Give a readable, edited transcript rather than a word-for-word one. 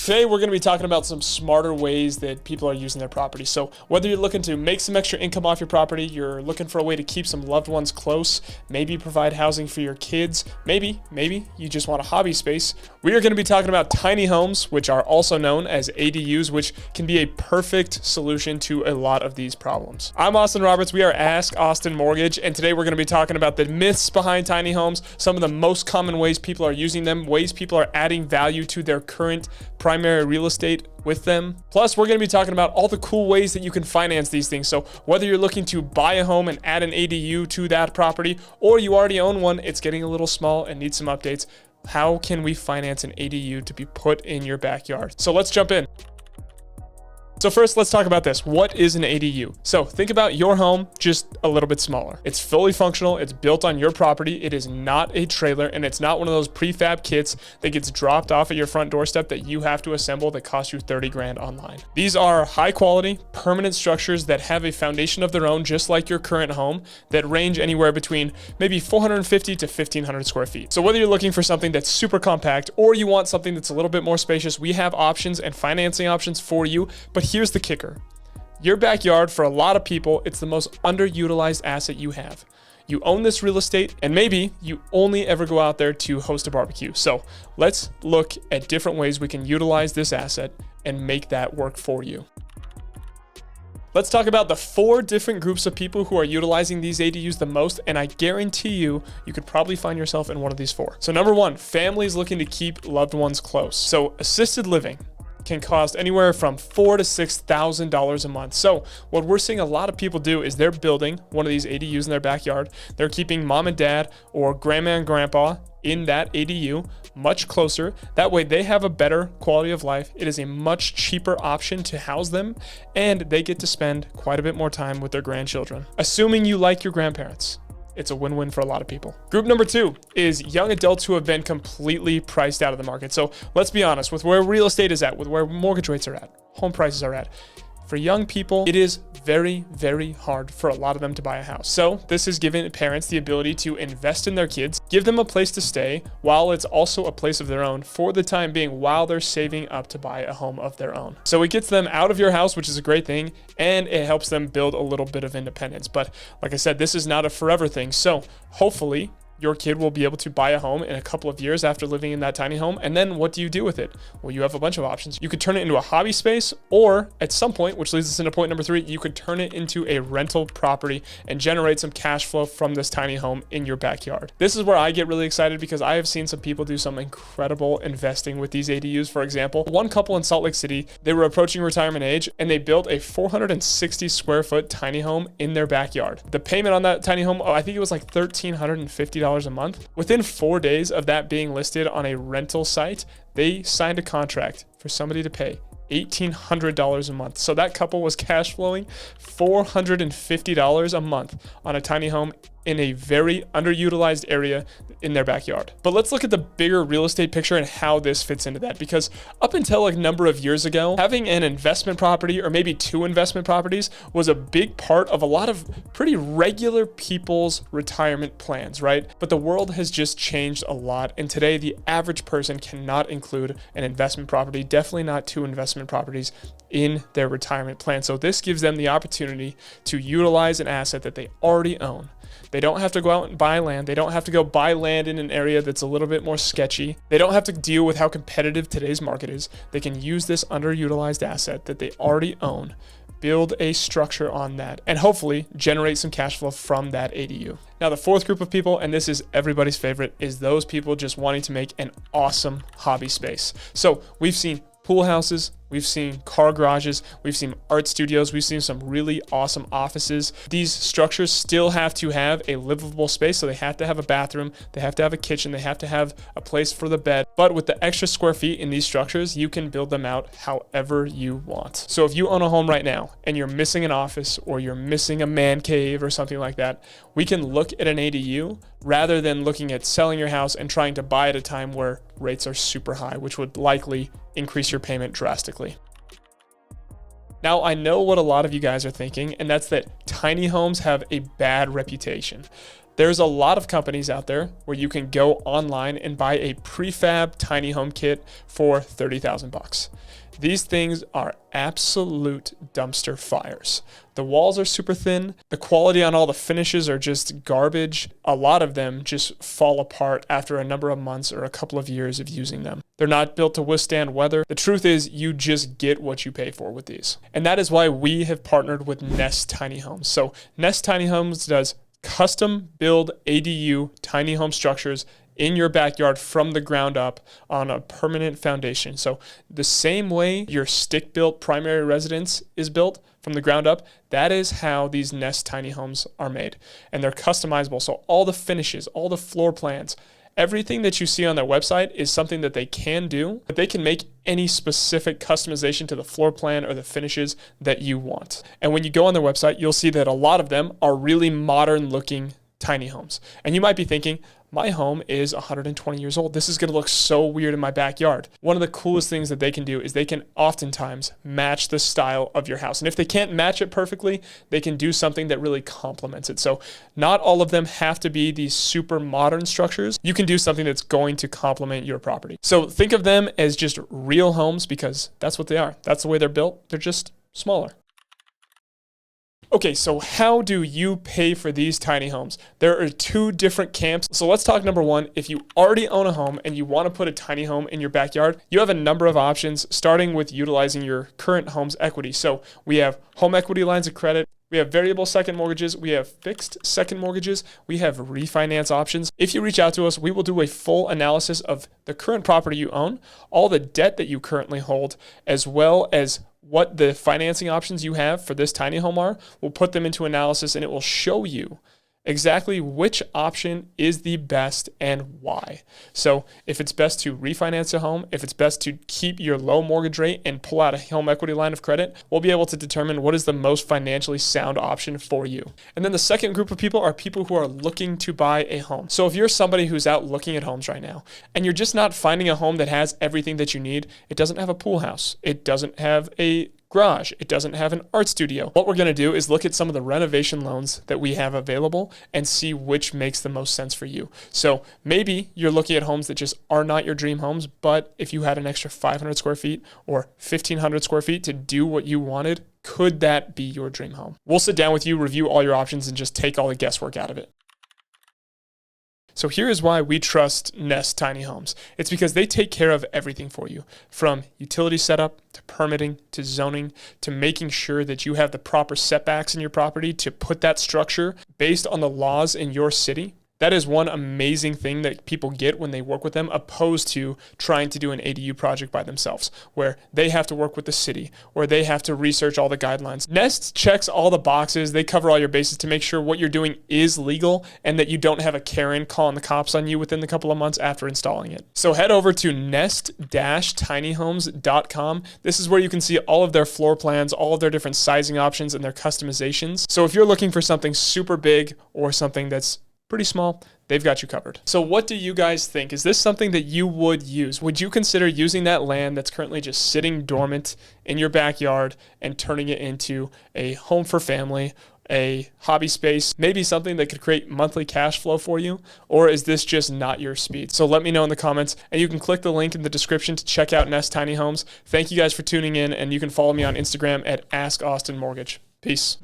Today, we're going to be talking about some smarter ways that people are using their property. So whether you're looking to make some extra income off your property, you're looking for a way to keep some loved ones close, maybe provide housing for your kids, maybe you just want a hobby space, we are going to be talking about tiny homes, which are also known as ADUs, which can be a perfect solution to a lot of these problems. I'm Austin Roberts. We are Ask Austin Mortgage, and today we're going to be talking about the myths behind tiny homes, some of the most common ways people are using them, ways people are adding value to their current primary real estate with them. Plus, we're going to be talking about all the cool ways that you can finance these things. So whether you're looking to buy a home and add an ADU to that property, or you already own one, it's getting a little small and needs some updates. How can we finance an ADU to be put in your backyard? So let's jump in. So first, let's talk about this. What is an ADU? So think about your home, just a little bit smaller. It's fully functional. It's built on your property. It is not a trailer, and it's not one of those prefab kits that gets dropped off at your front doorstep that you have to assemble that costs you 30 grand online. These are high quality, permanent structures that have a foundation of their own, just like your current home, that range anywhere between maybe 450 to 1,500 square feet. So whether you're looking for something that's super compact or you want something that's a little bit more spacious, we have options and financing options for you. But here's the kicker. Your backyard, for a lot of people, it's the most underutilized asset you have. You own this real estate, and maybe you only ever go out there to host a barbecue. So let's look at different ways we can utilize this asset and make that work for you. Let's talk about the 4 different groups of people who are utilizing these ADUs the most, and I guarantee you could probably find yourself in one of these 4. So number 1, families looking to keep loved ones close. So assisted living can cost anywhere from $4,000 to $6,000 a month. So what we're seeing a lot of people do is they're building one of these ADUs in their backyard. They're keeping mom and dad or grandma and grandpa in that ADU much closer. That way they have a better quality of life. It is a much cheaper option to house them, and they get to spend quite a bit more time with their grandchildren. Assuming you like your grandparents, it's a win-win for a lot of people. Group number 2 is young adults who have been completely priced out of the market. So let's be honest, with where real estate is at, with where mortgage rates are at, home prices are at, for young people, it is very, very hard for a lot of them to buy a house. So this is giving parents the ability to invest in their kids, give them a place to stay, while it's also a place of their own for the time being, while they're saving up to buy a home of their own. So it gets them out of your house, which is a great thing, and it helps them build a little bit of independence. But like I said, this is not a forever thing. So hopefully your kid will be able to buy a home in a couple of years after living in that tiny home. And then what do you do with it? Well, you have a bunch of options. You could turn it into a hobby space, or at some point, which leads us into point number 3, you could turn it into a rental property and generate some cash flow from this tiny home in your backyard. This is where I get really excited because I have seen some people do some incredible investing with these ADUs. For example, one couple in Salt Lake City, they were approaching retirement age and they built a 460 square foot tiny home in their backyard. The payment on that tiny home, I think it was like $1,350 a month. Within 4 days of that being listed on a rental site, they signed a contract for somebody to pay $1,800 a month. So that couple was cash flowing $450 a month on a tiny home in a very underutilized area in their backyard. But let's look at the bigger real estate picture and how this fits into that, because up until a number of years ago, having an investment property or maybe 2 investment properties was a big part of a lot of pretty regular people's retirement plans, right? But the world has just changed a lot, and today the average person cannot include an investment property, definitely not 2 investment properties in their retirement plan. So this gives them the opportunity to utilize an asset that they already own. They don't have to go out and buy land. They don't have to go buy land in an area that's a little bit more sketchy. They don't have to deal with how competitive today's market is. They can use this underutilized asset that they already own, build a structure on that, and hopefully generate some cash flow from that ADU. Now, the 4th group of people, and this is everybody's favorite, is those people just wanting to make an awesome hobby space. So we've seen pool houses, we've seen car garages, we've seen art studios, we've seen some really awesome offices. These structures still have to have a livable space, so they have to have a bathroom, they have to have a kitchen, they have to have a place for the bed. But with the extra square feet in these structures, you can build them out however you want. So if you own a home right now and you're missing an office or you're missing a man cave or something like that, we can look at an ADU rather than looking at selling your house and trying to buy at a time where rates are super high, which would likely increase your payment drastically. Now, I know what a lot of you guys are thinking, and that's that tiny homes have a bad reputation. There's a lot of companies out there where you can go online and buy a prefab tiny home kit for 30,000 bucks. These things are absolute dumpster fires. The walls are super thin. The quality on all the finishes are just garbage. A lot of them just fall apart after a number of months or a couple of years of using them. They're not built to withstand weather. The truth is, you just get what you pay for with these. And that is why we have partnered with Nest Tiny Homes. So Nest Tiny Homes does custom build ADU tiny home structures in your backyard from the ground up on a permanent foundation. So the same way your stick-built primary residence is built from the ground up, that is how these Nest tiny homes are made. And they're customizable. So all the finishes, all the floor plans, everything that you see on their website is something that they can do, but they can make any specific customization to the floor plan or the finishes that you want. And when you go on their website, you'll see that a lot of them are really modern looking tiny homes. And you might be thinking, my home is 120 years old. This is going to look so weird in my backyard. One of the coolest things that they can do is they can oftentimes match the style of your house. And if they can't match it perfectly, they can do something that really complements it. So not all of them have to be these super modern structures. You can do something that's going to complement your property. So think of them as just real homes because that's what they are. That's the way they're built. They're just smaller. Okay, so how do you pay for these tiny homes? There are two different camps. So let's talk number one. If you already own a home and you want to put a tiny home in your backyard, you have a number of options, starting with utilizing your current home's equity. So we have home equity lines of credit. We have variable second mortgages. We have fixed second mortgages. We have refinance options. If you reach out to us, we will do a full analysis of the current property you own, all the debt that you currently hold, as well as what the financing options you have for this tiny home are. We'll put them into analysis and it will show you exactly which option is the best and why. So if it's best to refinance a home, if it's best to keep your low mortgage rate and pull out a home equity line of credit, we'll be able to determine what is the most financially sound option for you. And then the second group of people are people who are looking to buy a home. So if you're somebody who's out looking at homes right now and you're just not finding a home that has everything that you need, it doesn't have a pool house, it doesn't have a garage, it doesn't have an art studio. What we're going to do is look at some of the renovation loans that we have available and see which makes the most sense for you. So maybe you're looking at homes that just are not your dream homes, but if you had an extra 500 square feet or 1,500 square feet to do what you wanted, could that be your dream home? We'll sit down with you, review all your options, and just take all the guesswork out of it. So here is why we trust Nest Tiny Homes. It's because they take care of everything for you, from utility setup to permitting to zoning to making sure that you have the proper setbacks in your property to put that structure based on the laws in your city. That is one amazing thing that people get when they work with them, opposed to trying to do an ADU project by themselves, where they have to work with the city, or they have to research all the guidelines. Nest checks all the boxes. They cover all your bases to make sure what you're doing is legal and that you don't have a Karen calling the cops on you within a couple of months after installing it. So head over to nest-tinyhomes.com. This is where you can see all of their floor plans, all of their different sizing options, and their customizations. So if you're looking for something super big or something that's pretty small, they've got you covered. So what do you guys think? Is this something that you would use? Would you consider using that land that's currently just sitting dormant in your backyard and turning it into a home for family, a hobby space, maybe something that could create monthly cash flow for you? Or is this just not your speed? So let me know in the comments, and you can click the link in the description to check out Nest Tiny Homes. Thank you guys for tuning in, and you can follow me on Instagram at AskAustinMortgage. Peace.